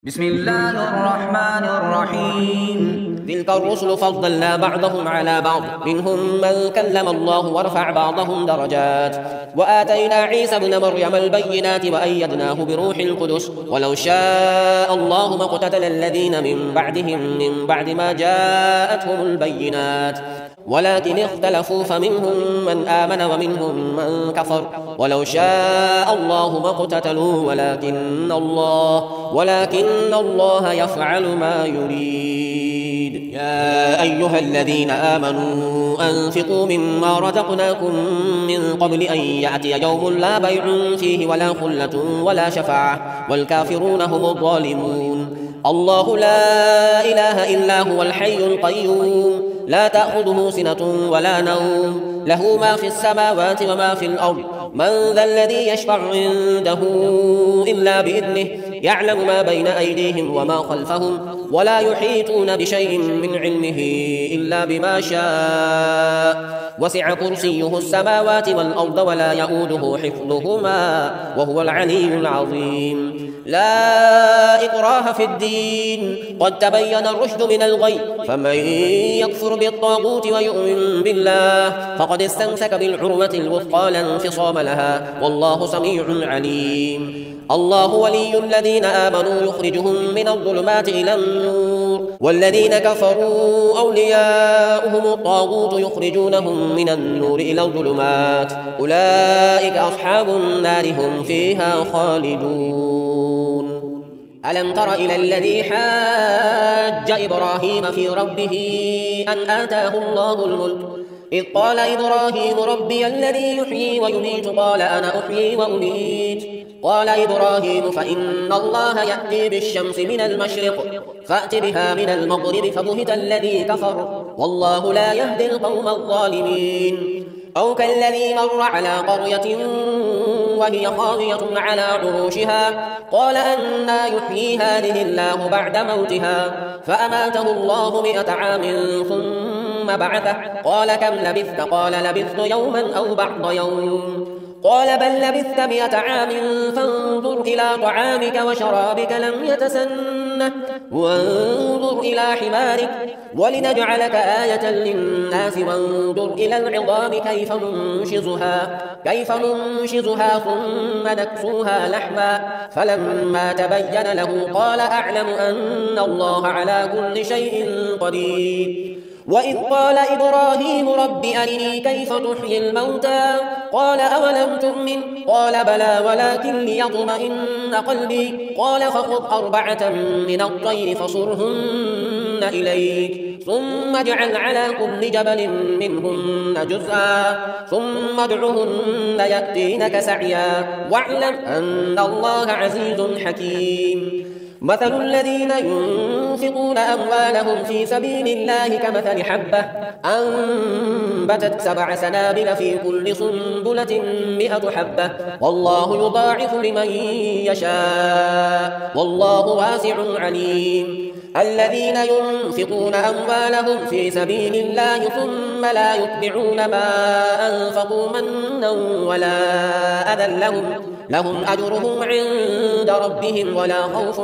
بسم الله الرحمن الرحيم. تلك الرسل فضلنا بعضهم على بعض، منهم من كلم الله ورفع بعضهم درجات، وآتينا عيسى ابن مريم البينات وأيدناه بروح القدس، ولو شاء الله ما اقتتل الذين من بعدهم من بعد ما جاءتهم البينات، ولكن اختلفوا فمنهم من آمن ومنهم من كفر، ولو شاء الله ما اقتتلوا ولكن الله يفعل ما يريد. يا أيها الذين آمنوا أنفقوا مما رزقناكم من قبل أن يأتي يوم لا بيع فيه ولا خلة ولا شفاعة والكافرون هم الظالمون. الله لا إله إلا هو الحي القيوم، لا تأخذه سنة ولا نوم، له ما في السماوات وما في الأرض. من ذا الذي يشفع عنده إلا بإذنه، يعلم ما بين أيديهم وما خلفهم، ولا يحيطون بشيء من علمه إلا بما شاء، وسع كرسيه السماوات والأرض ولا يؤوده حفظهما وهو العلي العظيم. لا إكراه في الدين، قد تبين الرشد من الغي، فمن يكفر بالطاغوت ويؤمن بالله فقد استمسك بالعروة الوثقى لا انفصام لها، والله سميع عليم. الله ولي الذين آمنوا يخرجهم من الظلمات إلى النور، والذين كفروا أولياؤهم الطاغوت يخرجونهم من النور إلى الظلمات، أولئك أصحاب النار هم فيها خالدون. ألم تر إلى الذي حاج إبراهيم في ربه أن آتاه الله الملك، إذ قال إبراهيم ربي الذي يحيي ويميت قال أنا أحيي وأميت، قال إبراهيم فإن الله يأتي بالشمس من المشرق فأت بها من المغرب فبهت الذي كفر، والله لا يهدي القوم الظالمين. أو كالذي مر على قرية وهي خاوية على عروشها قال أنى يحيي هذه الله بعد موتها، فأماته الله 100 عام ثم بعثه، قال كم لبثت؟ قال لبثت يوما أو بعض يوم، قال بل لبثت 100 عام فانظر إلى طعامك وشرابك لم يتسنه، وانظر إلى حمارك ولنجعلك آية للناس، وانظر إلى العظام كيف ننشزها ثم نكسوها لحما، فلما تبين له قال أعلم أن الله على كل شيء قدير. وإذ قال إبراهيم رب أرني كيف تحيي الموتى، قال أولم تؤمن؟ قال بلى ولكن ليطمئن قلبي، قال فخذ 4 من الطير فصرهن إليك، ثم اجعل على كل جبل منهن جزءا، ثم ادعهن يأتينك سعيا، واعلم أن الله عزيز حكيم. مثل الذين ينفقون أموالهم في سبيل الله كمثل حبة أنبتت 7 سنابل في كل سنبلة 100 حبة، والله يضاعف لمن يشاء، والله واسع عليم. الذين ينفقون أموالهم في سبيل الله ثم لا يتبعون ما أنفقوا منا ولا أذى لهم أجرهم عند ربهم ولا خوف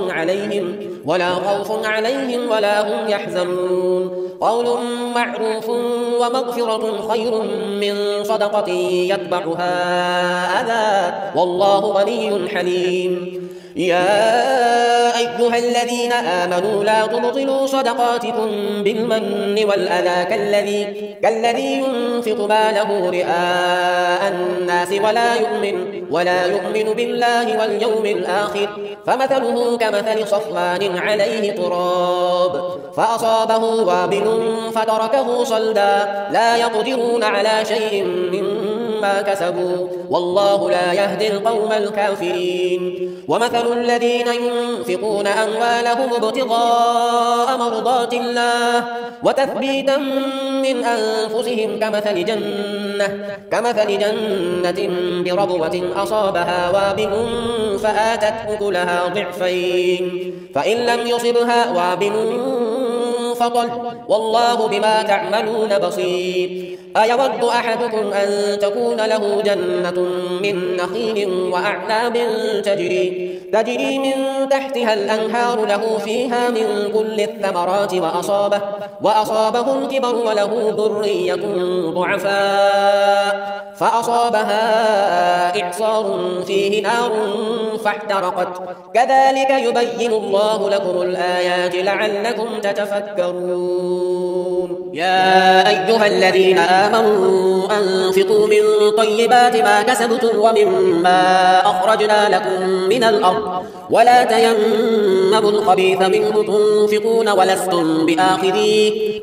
عليهم ولا هم يحزنون. قول معروف ومغفرة خير من صدقة يتبعها أذى، والله غني حليم. يا أيها الذين آمنوا لا تبطلوا صدقاتكم بالمن والأذى كالذي ينفق ماله رئاء الناس ولا يؤمن بالله واليوم الآخر، فمثله كمثل صفوان عليه تراب فأصابه وابل فتركه صلدا، لا يقدرون على شيء مما كسبوا، والله لا يهدي القوم الكافرين. ومثل الذين ينفقون أموالهم ابتغاء مرضات الله وتثبيتا من أنفسهم كمثل جنة بربوة أصابها وابل فآتت أكلها ضعفين، فإن لم يصبها وابل فطل، والله بما تعملون بصير. أيود أحدكم أن تكون له جنة من نخيل وأعناب تجري من تحتها الأنهار له فيها من كل الثمرات وأصابه الكبر وله ذرية ضعفاء فأصابها إعصار فيه نار فاحترقت كذلك يبين الله لكم الآيات لعلكم تتفكرون يا أيها الذين آمنوا أنفقوا من طيبات ما كسبتم ومما أخرجنا لكم من الأرض ولا تيمموا الخبيث منه تنفقون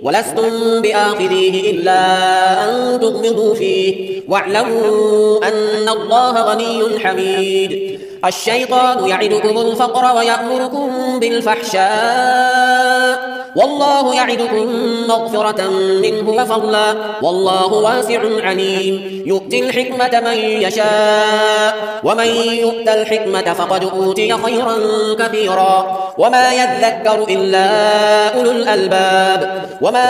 ولستم بآخذيه إلا أن تغمضوا فيه واعلموا أن الله غني حميد الشيطان يعدكم الفقر ويأمركم بالفحشاء والله يعدكم مغفرة منه وفضلا والله واسع عليم يؤتي الحكمة من يشاء ومن يؤت الحكمة فقد أوتي خيرا كثيرا وما يذكر إلا أولو الألباب وما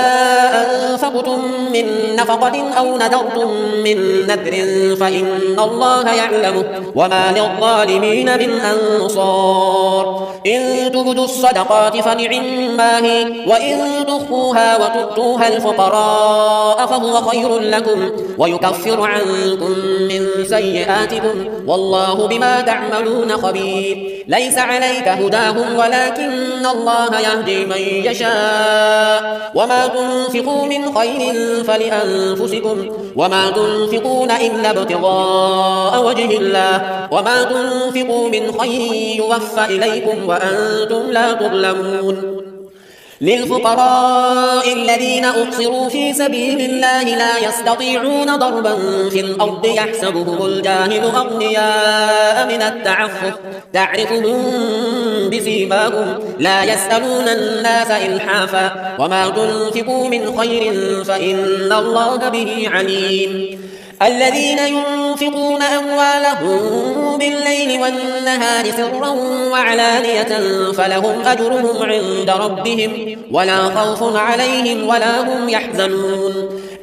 أنفقتم من نفقة أو نذرتم من نذر فإن الله يعلمه وما للظالمين من أنصار إن تبدوا الصدقات فنعما هي وإن تخفوها وتؤتوها الفقراء فهو خير لكم ويكفر عنكم من سيئاتكم والله بما تعملون خبير ليس عليك هداهم ولكن الله يهدي من يشاء وما تنفقوا من خير فلأنفسكم وما تنفقون إلا ابتغاء وجه الله وما تنفقوا من خير يوفى إليكم وأنتم لا تظلمون للفقراء الذين أحصروا في سبيل الله لا يستطيعون ضربا في الأرض يحسبهم الجاهل أغنياء من التعفف تعرفهم بسيماهم لا يسألون الناس إلحافا وما تنفقوا من خير فإن الله به عليم الذين ينفقون أموالهم بالليل والنهار سرا وعلانية فلهم أجرهم عند ربهم ولا خوف عليهم ولا هم يحزنون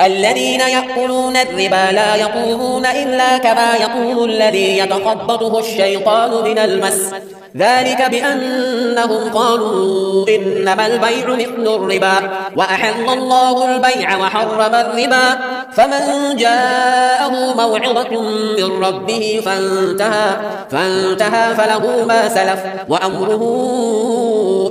الذين يأكلون الربا لا يقومون إلا كما يقوم الذي يتخبطه الشيطان من المس ذلك بأنهم قالوا إنما البيع مثل الربا وأحل الله البيع وحرم الربا فمن جاءه موعظة من ربه فانتهى فله ما سلف وأمره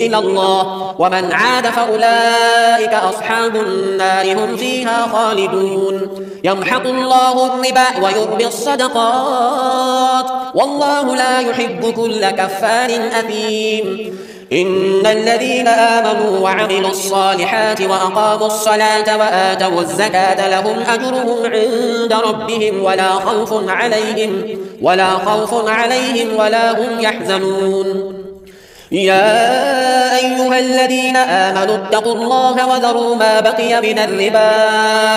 إلى الله ومن عاد فأولئك أصحاب النار هم فيها خالدون يمحق الله الربا ويربي الصدقات والله لا يحب كل كفار أثيم إن الذين آمنوا وعملوا الصالحات وأقاموا الصلاة وآتوا الزكاة لهم أجرهم عند ربهم ولا خوف عليهم ولا هم يحزنون يا أيها الذين آمنوا اتقوا الله وذروا ما بقي من الربا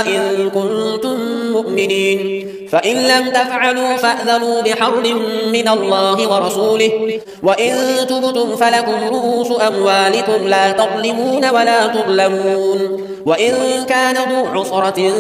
إن كنتم مؤمنين فإن لم تفعلوا فأذنوا بحرب من الله ورسوله وإن تبتم فلكم رؤوس أموالكم لا تظلمون ولا تظلمون وإن كان ذو عسرة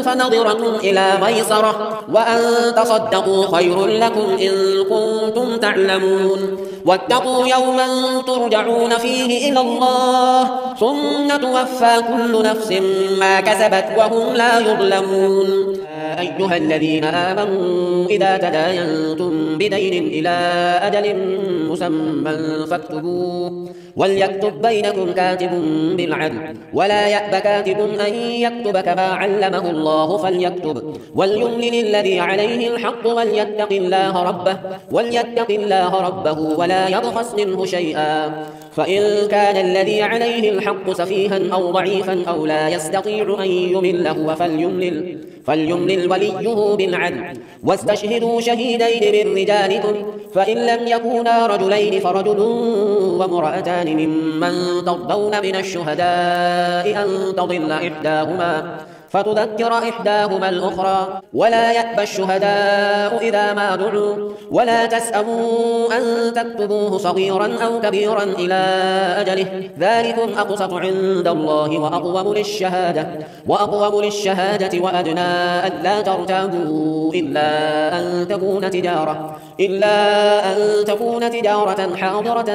فنظرة إلى ميسرة وأن تصدقوا خير لكم إن كنتم تعلمون واتقوا يوما ترجعون فيه إلى الله ثم توفى كل نفس ما كسبت وهم لا يظلمون أيها الذين آمنوا إذا تداينتم بدين إلى أجل مسمى فاكتبوه وليكتب بينكم كاتب بالعدل ولا يأب كاتب أن يكتب كما علمه الله فليكتب وليملل الذي عليه الحق وليتق الله ربه ولا يبخس منه شيئا فإن كان الذي عليه الحق سفيها أو ضعيفا أو لا يستطيع أن يمل هو فليملل وليه بالعدل واستشهدوا شهيدين من رجالكم فإن لم يكونا رجلين فرجل وامرأتان ممن ترضون من الشهداء أن تضل إحداهما فتذكر إحداهما الأخرى ولا يأبى الشهداء إذا ما دعوا ولا تسأموا أن تكتبوه صغيرا أو كبيرا إلى أجله ذلكم أقسط عند الله وأقوم للشهادة وأدنى ألا ترتابوا إلا أن تكون تجارة حاضرة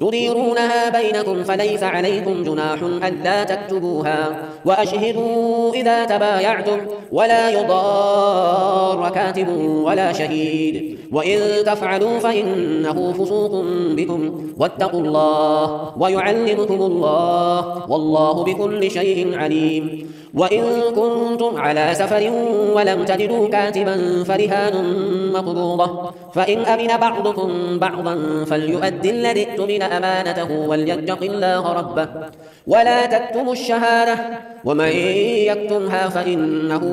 تديرونها بينكم فليس عليكم جناح ألا تكتبوها وأشهدوا إذا تبايعتم ولا يضار كاتب ولا شهيد وإن تفعلوا فإنه فسوق بكم واتقوا الله ويعلمكم الله والله بكل شيء عليم وإن كنتم على سفر ولم تجدوا كاتبا فرهان مقبوضة فإن أمن بعضكم بعضا فليؤدي الذي اؤتمن أمانته وليتق الله ربه ولا تكتموا الشهادة ومن يكتمها فإنه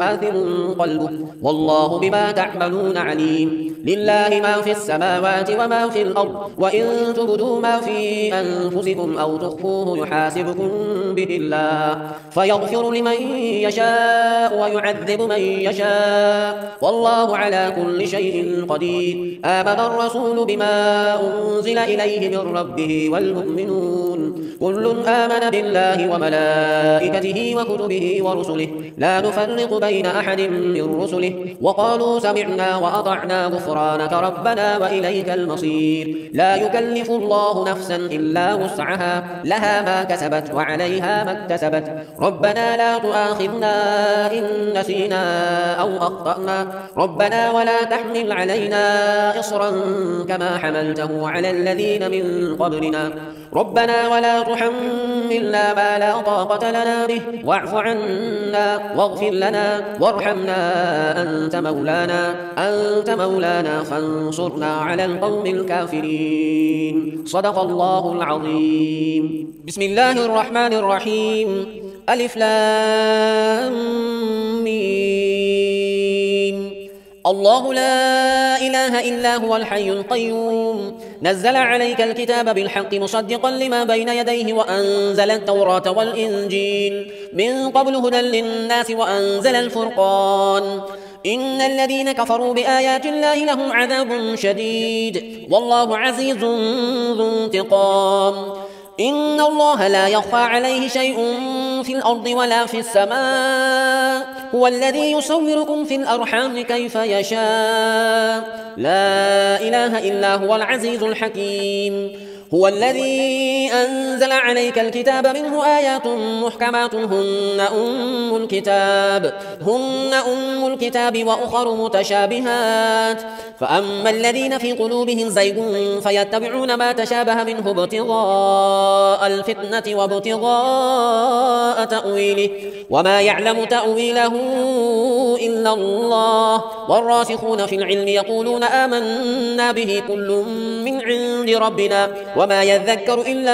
آثم قلبه والله بما تعملون عليم لله ما في السماوات وما في الأرض وإن تبدوا ما في أنفسكم أو تخفوه يحاسبكم به الله فيغفر لمن يشاء ويعذب من يشاء والله على كل شيء قدير آمن الرسول بما أنزل إليه من ربه والمؤمنون كل آمن بالله وملائكته وكتبه ورسله لا نفرق بين أحد من رسله وقالوا سمعنا وأطعنا غفرانك ربنا وإليك المصير لا يكلف الله نفسا إلا وسعها لها ما كسبت وعليها ما اكتسبت ربنا لا تؤاخذنا إن نسينا أو أخطأنا ربنا ولا تحمل علينا إصرا كما حملته على الذين من قبلنا ربنا ولا تحملنا ما لا طاقة لنا به واعف عنا واغفر لنا وارحمنا أنت مولانا فانصرنا على القوم الكافرين صدق الله العظيم بسم الله الرحمن الرحيم ألف لام ميم الله لا إله إلا هو الحي القيوم نزل عليك الكتاب بالحق مصدقا لما بين يديه وأنزل التوراة والإنجيل من قبل هدى للناس وأنزل الفرقان إن الذين كفروا بآيات الله لهم عذاب شديد والله عزيز ذو انتقام إن الله لا يخفى عليه شيء في الأرض ولا في السماء هو الذي يصوركم في الأرحام كيف يشاء لا إله إلا هو العزيز الحكيم هو الذي أنزل عليك الكتاب منه آيات محكمات هن أم الكتاب وأخر متشابهات فأما الذين في قلوبهم زيغ فيتبعون ما تشابه منه ابتغاء الفتنة وابتغاء تأويله وما يعلم تأويله إلا الله والراسخون في العلم يقولون آمنا به كل من عند ربنا وما يذكر إلا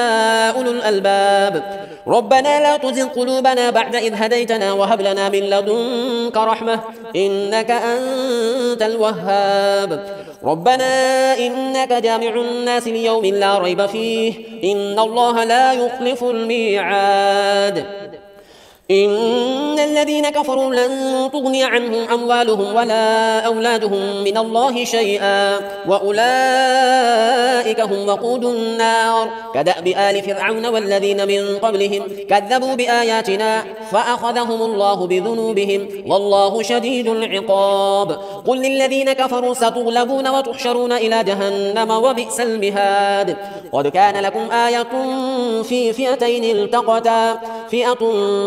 أولو الألباب ربنا لا تزغ قلوبنا بعد إذ هديتنا وهب لنا من لدنك رحمة إنك أنت الوهاب ربنا إنك جامع الناس ليوم لا ريب فيه إن الله لا يخلف الميعاد إن الذين كفروا لن تغني عنهم أموالهم ولا أولادهم من الله شيئا وأولئك هم وقود النار كدأب آل فرعون والذين من قبلهم كذبوا بآياتنا فأخذهم الله بذنوبهم والله شديد العقاب قل للذين كفروا ستغلبون وتحشرون إلى جهنم وبئس المهاد قد كان لكم آية في فئتين التقتا فئة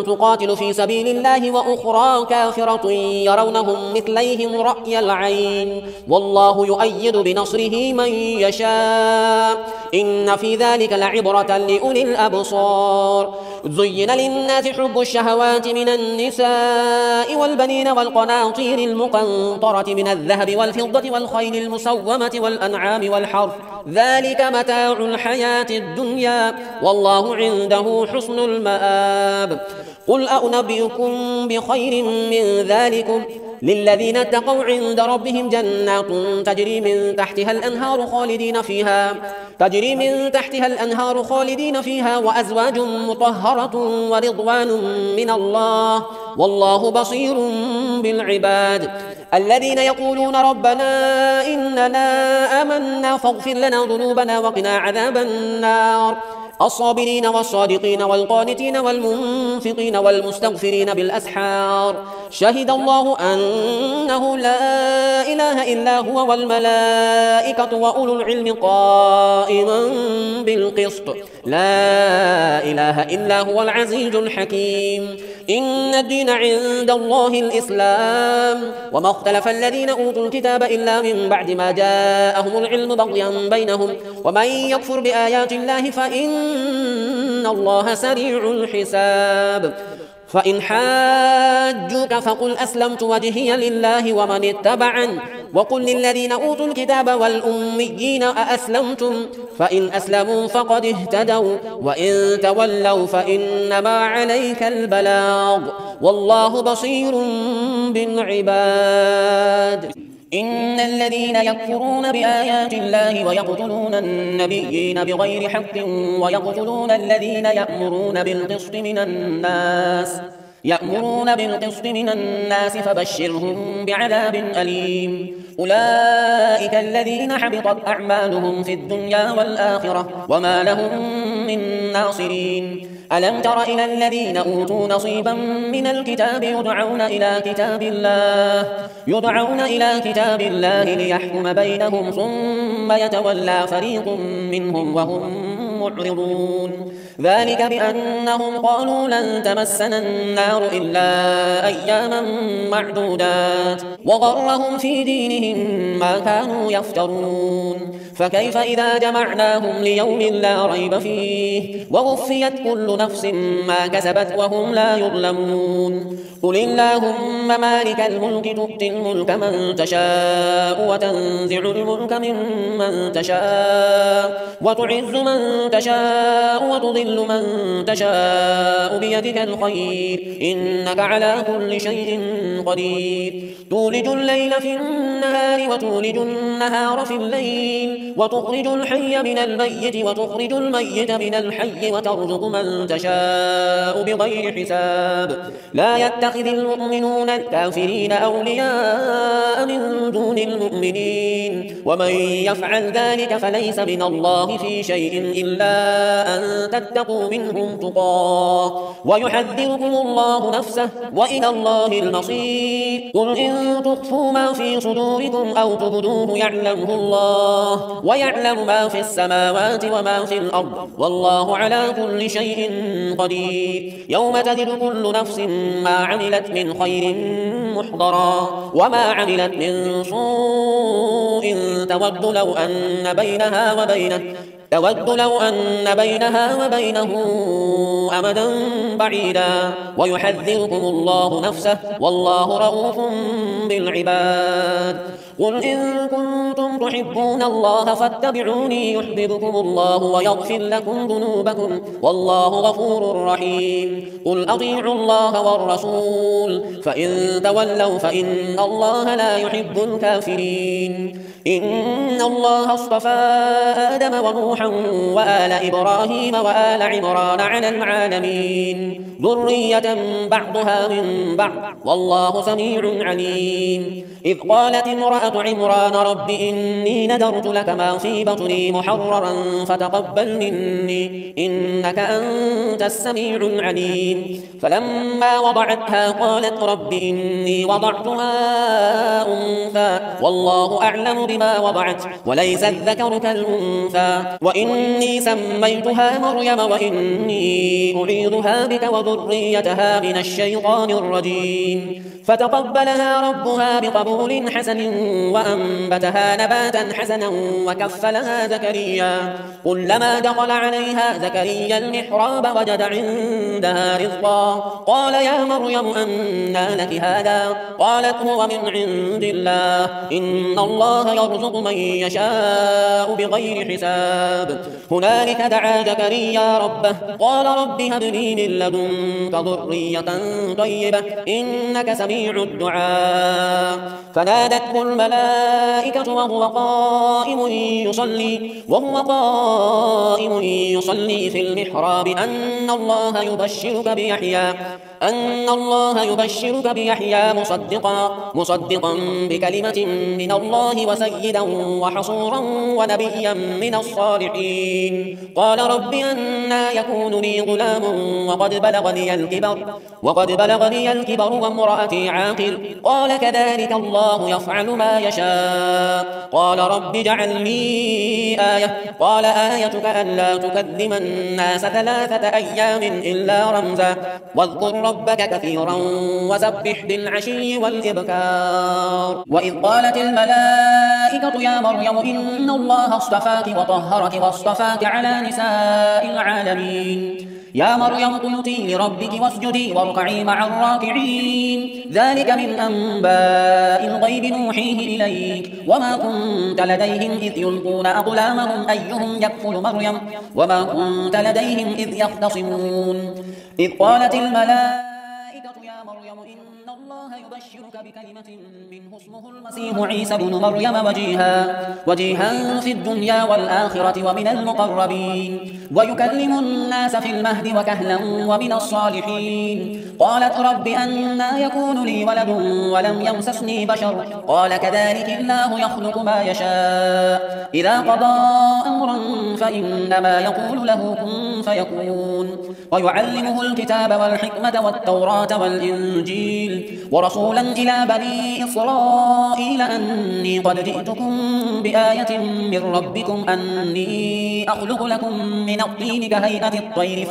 تقاتل في سبيل الله وأخرى كافرة يرونهم مثليهم رأي العين والله يؤيد بنصره من يشاء إن في ذلك لعبرة لأولي الأبصار زين للناس حب الشهوات من النساء والبنين والقناطير المقنطرة من الذهب والفضة والخيل المسومة والأنعام والحرث ذلك متاع الحياة الدنيا والله عنده حسن المآب قل أنبئكم بخير من ذلكم للذين اتقوا عند ربهم جنات تجري من تحتها الأنهار خالدين فيها وأزواج مطهرة ورضوان من الله والله بصير بالعباد. الذين يقولون ربنا إننا آمنا فاغفر لنا ذنوبنا وقنا عذاب النار الصابرين والصادقين والقانتين والمنفقين والمستغفرين بالأسحار شهد الله أنه لا إله إلا هو والملائكة وأولو العلم قائما بالقسط لا إله إلا هو العزيز الحكيم. إن الدين عند الله الإسلام وما اختلف الذين أوتوا الكتاب إلا من بعد ما جاءهم العلم بغيا بينهم ومن يكفر بآيات الله فإن الله سريع الحساب. فإن حاجوك فقل أسلمت وجهي لله ومن اتبعن وقل للذين أوتوا الكتاب والأميين أأسلمتم فإن أسلموا فقد اهتدوا وإن تولوا فإنما عليك البلاغ والله بصير بالعباد. إن الذين يكفرون بآيات الله ويقتلون النبيين بغير حق ويقتلون الذين يأمرون بالقسط من الناس فبشرهم بعذاب أليم. أولئك الذين حبطت أعمالهم في الدنيا والآخرة وما لهم من ناصرين. ألم تر إلى الذين أوتوا نصيبا من الكتاب يدعون إلى كتاب الله ليحكم بينهم ثم يتولى فريق منهم وهم معرضون. ذلك بأنهم قالوا لن تمسنا النار إلا أياما معدودات وغرهم في دينهم ما كانوا يفترون. فكيف إذا جمعناهم ليوم لا ريب فيه ووفيت كل نفس ما كسبت وهم لا يظلمون. قل اللهم مالك الملك تؤتي الملك من تشاء وتنزع الملك ممن تشاء وتعز من تشاء وتضل من تشاء بيدك الخير إنك على كل شيء قدير. تولج الليل في النهار وتولج النهار في الليل وتخرج الحي من الميت وتخرج الميت من الحي وترزق من تشاء بغير حساب. لا يتخذ المؤمنون الكافرين أولياء من دون المؤمنين ومن يفعل ذلك فليس من الله في شيء إلا أن تتقوا منهم تقاه ويحذركم الله نفسه وإلى الله المصير. قل إن تخفوا ما في صدوركم أو تبدوه يعلمه الله ويعلم ما في السماوات وما في الأرض والله على كل شيء قدير. يوم تجد كل نفس ما عملت من خير محضرا وما عملت من سوء تود لو أن بينها وبينه أمدا بعيدا ويحذركم الله نفسه والله رؤوف بالعباد. قل إن كنتم تحبون الله فاتبعوني يحببكم الله ويغفر لكم ذنوبكم والله غفور رحيم. قل أطيعوا الله والرسول فإن تولوا فإن الله لا يحب الكافرين. إن الله اصطفى آدم ونوحا وآل إبراهيم وآل عمران على العالمين ذرية بعضها من بعض والله سميع عليم. إذ قالت امرأة عمران رب إني نذرت لك ما في بطني محررا فتقبل مني إنك أنت السميع العليم. فلما وضعتها قالت رب إني وضعتها أنثى والله أعلم بما وضعت وليس الذكر كالأنثى وإني سميتها مريم وإني أعيذها بك وذريتها من الشيطان الرجيم. فتقبلها ربها بقبول وطول حسن وأنبتها نباتا حسنا وكفلها زكريا. كلما دخل عليها زكريا المحراب وجد عندها رزقا. قال يا مريم أنى لك هذا؟ قالت هو من عند الله، إن الله يرزق من يشاء بغير حساب. هنالك دعا زكريا ربه قال رب هب لي من لدنك ذرية طيبة إنك سميع الدعاء. فنادته الملائكة وهو قائم يصلي في المحراب أن الله يبشرك بيحيى مصدقا بكلمة من الله وسيدا وحصورا ونبيا من الصالحين. قال رب أنى يكون لي غلام وقد بلغني الكبر وامرأتي عاقر. قال كذلك الله يفعل ما يشاء. قال رب اجعل لي آية. قال آيتك ألا تكلم الناس 3 أيام إلا رمزا واذكر ربك كثيرا وسبح بالعشي والإبكار. وإذ قالت الملائكة يا مريم إن الله اصطفاك وطهرك واصطفاك على نساء العالمين. يا مريم اقنتي لربك واسجدي واركعي مع الراكعين. ذلك من أنباء الغيب نوحيه إليك وما كنت لديهم إذ يلقون أقلامهم أيهم يكفل مريم وما كنت لديهم إذ يختصمون. إذ قالت الملائكة يا مريم إن الله يبشرك بكلمة منه اسمه المسيح عيسى بن مريم وجيها في الدنيا والآخرة ومن المقربين ويكلم الناس في المهد وكهلا ومن الصالحين. قالت رب أنى يكون لي ولد ولم يمسسني بشر. قال كذلك الله يخلق ما يشاء إذا قضى أمرا فإنما يقول له كن فيكون. ويعلمه الكتاب والحكمة والتوراة والإنجيل ورسولا إلى بني إسرائيل أني قد جئتكم بآية من ربكم أني أخلق لكم من الطين كهيئة الطير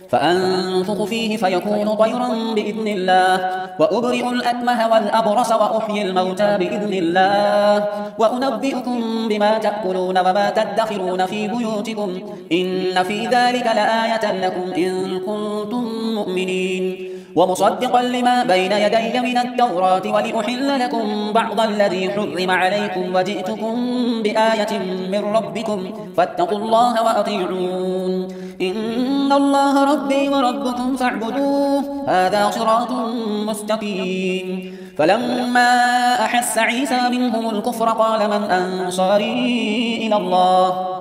فأنفخ فيه فيكون طيرا بإذن الله وأبرئ الأكمه والأبرص وأحيي الموتى بإذن الله وأنبئكم بما تأكلون وما تدخرون في بيوتكم إن في ذلك لآية لكم إن كنتم مؤمنين. ومصدقا لما بين يدي من التوراة ولأحل لكم بعض الذي حرم عليكم وجئتكم بآية من ربكم فاتقوا الله وأطيعون. إن الله ربي وربكم فاعبدوه هذا صراط مستقيم. فلما أحس عيسى منهم الكفر قال من أنصاري إلى الله؟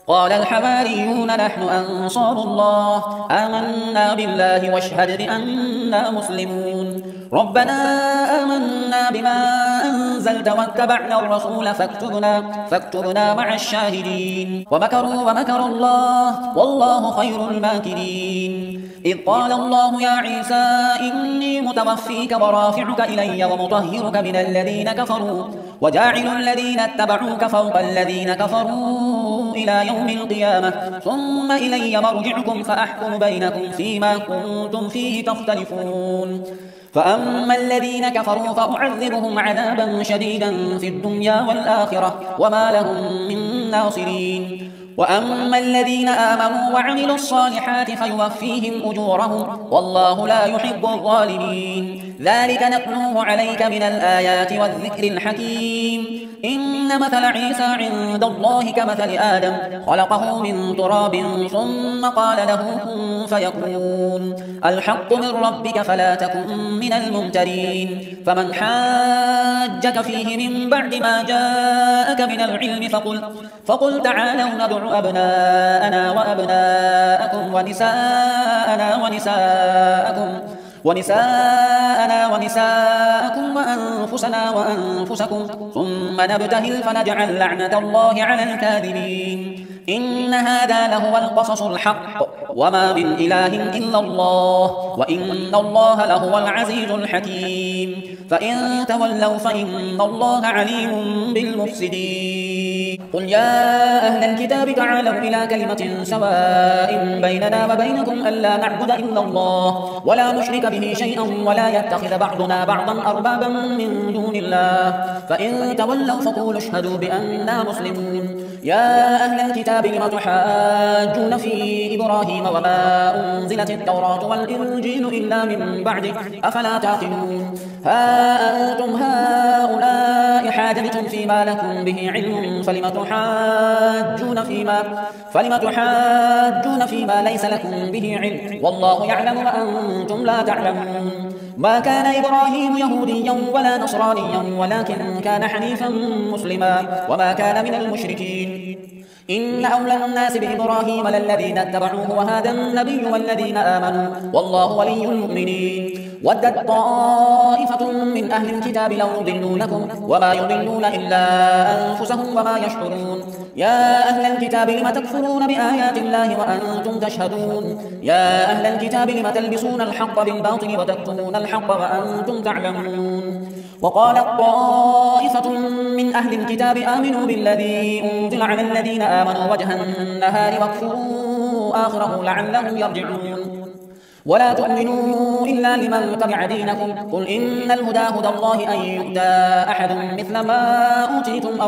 قال الحواريون نحن أنصار الله آمنا بالله واشهد بأننا مسلمون. ربنا آمنا بما أنزلت واتبعنا الرسول فاكتبنا مع الشاهدين. ومكر الله والله خير الماكرين. إذ قال الله يا عيسى إني متوفيك ورافعك إلي ومطهرك من الذين كفروا وجاعل الذين اتبعوك فوق الذين كفروا إلى يوم القيامة ثم إلي مرجعكم فأحكم بينكم فيما كنتم فيه تختلفون. فأما الذين كفروا فأعذبهم عذابا شديدا في الدنيا والآخرة وما لهم من ناصرين. وأما الذين آمنوا وعملوا الصالحات فيوفيهم أجورهم والله لا يحب الظالمين. ذلك نتلوه عليك من الآيات والذكر الحكيم. إن مثل عيسى عند الله كمثل آدم خلقه من تراب ثم قال له كن فيكون. الحق من ربك فلا تكن من الممترين. فمن حاجك فيه من بعد ما جاءك من العلم فقل تعالوا ندع أبناءنا وأبناءكم ونساءنا ونساءكم وأنفسنا وأنفسكم ثم نبتهل فنجعل لعنة الله على الكاذبين. إن هذا لهو القصص الحق وما من إله إلا الله وإن الله لهو العزيز الحكيم. فإن تولوا فإن الله عليم بالمفسدين. قل يا أهل الكتاب تعالوا إلى كلمة سواء بيننا وبينكم ألا نعبد إلا الله ولا نشرك به شيئا ولا يتخذ بعضنا بعضا أربابا من دون الله فإن تولوا فقولوا اشهدوا بأننا مسلمون. يا أهل الكتاب لم تحاجون في إبراهيم وما أنزلت التوراة والإنجيل إلا من بعده أفلا تعقلون. ها أنتم هؤلاء حاججتم فيما لكم به علم فلم تحاجون فيما ليس لكم به علم والله يعلم وأنتم لا تعلمون. ما كان إبراهيم يهوديا ولا نصرانيا ولكن كان حنيفا مسلما وما كان من المشركين. إن أولى الناس بإبراهيم للذين اتبعوه وهذا النبي والذين آمنوا والله ولي المؤمنين. ودت طائفة من أهل الكتاب لو يضلونكم وما يضلون إلا أنفسهم وما يشعرون. يا أهل الكتاب لم تكفرون بآيات الله وأنتم تشهدون. يا أهل الكتاب لم تلبسون الحق بالباطل وتكتمون الحق وأنتم تعلمون. وقالت طائفة من أهل الكتاب آمنوا بالذي أنزل على الذين آمنوا وجه النهار واكفروا آخره لعلهم يرجعون. ولا تؤمنوا إلا لمن تبع دينكم قل إن الهدى هدى الله أن يؤتى أحد مثل ما أوتيتم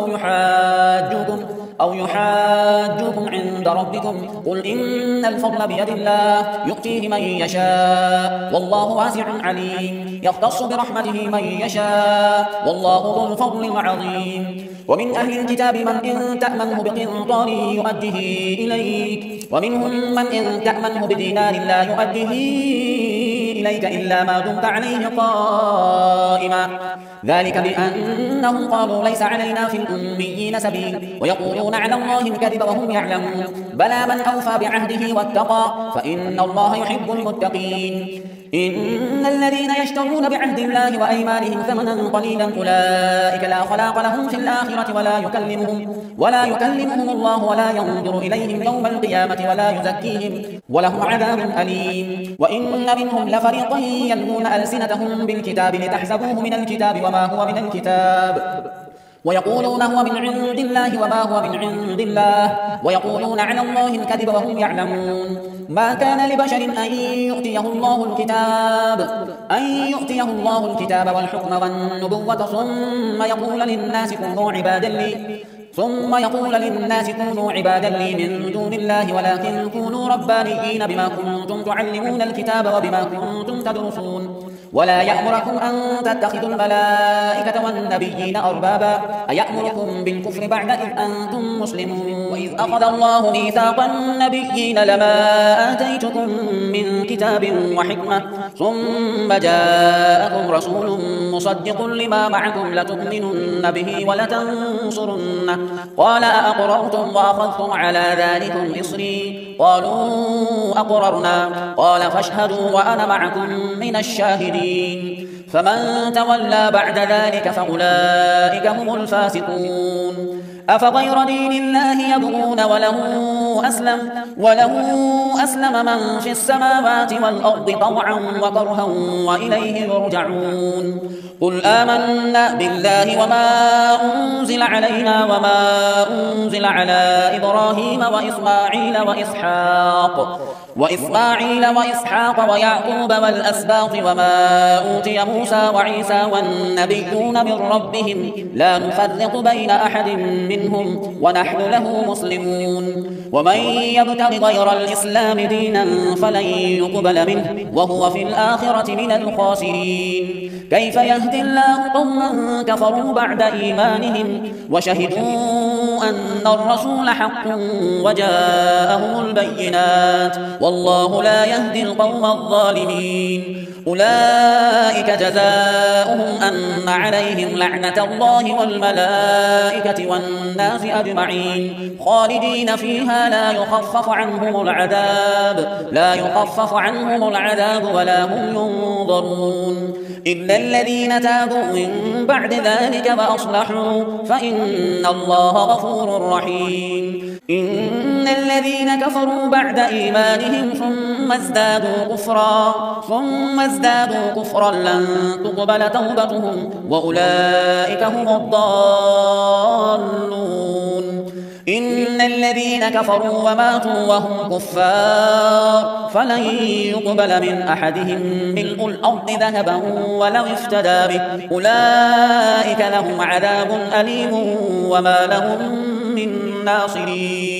أو يحاجوكم عند ربكم قل إن الفضل بيد الله يؤتيه من يشاء والله واسع عليم يختص برحمته من يشاء والله ذو الفضل العظيم. ومن أهل الكتاب من إن تأمنه بقنطار يؤده إليك ومنهم من إن تأمنه بدينار لا يؤده إليك إلا ما دمت عليه قائما ذلك بأنهم قالوا ليس علينا في الأميين سبيل ويقولون على الله الكذب وهم يعلمون. بلى من أوفى بعهده واتقى فإن الله يحب المتقين. إن الذين يشترون بعهد الله وأيمانهم ثمنا قليلا أولئك لا خلاق لهم في الآخرة ولا يكلمهم الله ولا ينظر إليهم يوم القيامة ولا يزكيهم ولهم عذاب أليم. وإن منهم لفريقا يلوون ألسنتهم بالكتاب لتحسبوه من الكتاب وما هو من الكتاب ويقولون هو من عند الله وما هو من عند الله ويقولون على الله الكذب وهم يعلمون. ما كان لبشر أن يؤتيه الله الكتاب والحكم والنبوة ثم يقول للناس كونوا عبادا لي من دون الله ولكن كونوا ربانيين بما كنتم تعلمون الكتاب وبما كنتم تدرسون. ولا يأمركم أن تتخذوا الملائكة والنبيين أربابا أيأمركم بالكفر بعد إذ أنتم مسلمون. وإذ أخذ الله ميثاق النبيين لما آتيتكم من كتاب وحكمة ثم جاءكم رسول مصدق لما معكم لتؤمنن به ولتنصرنه قال أأقررتم وأخذتم على ذلكم إصري قالوا أقررنا قال فاشهدوا وأنا معكم من الشاهدين. فمن تولى بعد ذلك فأولئك هم الفاسقون. أفغير دين الله يبغون وله أسلم من في السماوات والأرض طوعا وكرها وإليه يرجعون. قل آمنا بالله وما أنزل علينا وما أنزل على إبراهيم وإسماعيل وإسحاق ويعقوب والأسباط وما أوتي موسى وعيسى والنبيون من ربهم لا نفرق بين أحد منهم ونحن له مسلمون. ومن يبتغ غير الإسلام دينا فلن يقبل منه وهو في الآخرة من الخاسرين. كيف يهدي الله قوما كفروا بعد إيمانهم وشهدوا أن الرسول حق وجاءهم البينات والله لا يهدي القوم الظالمين. أولئك جزاؤهم أن عليهم لعنة الله والملائكة والناس أجمعين خالدين فيها لا يخفف عنهم العذاب ولا هم ينظرون إلا الذين تابوا من بعد ذلك وأصلحوا فإن الله غفور رحيم. إن الذين كفروا بعد إيمانهم ثم ازدادوا كفرا لن تقبل توبتهم وأولئك هم الضالون. إن الذين كفروا وماتوا وهم كفار فلن يقبل من أحدهم ملء الأرض ذهبا ولو افتدى به أولئك لهم عذاب أليم وما لهم من ناصرين.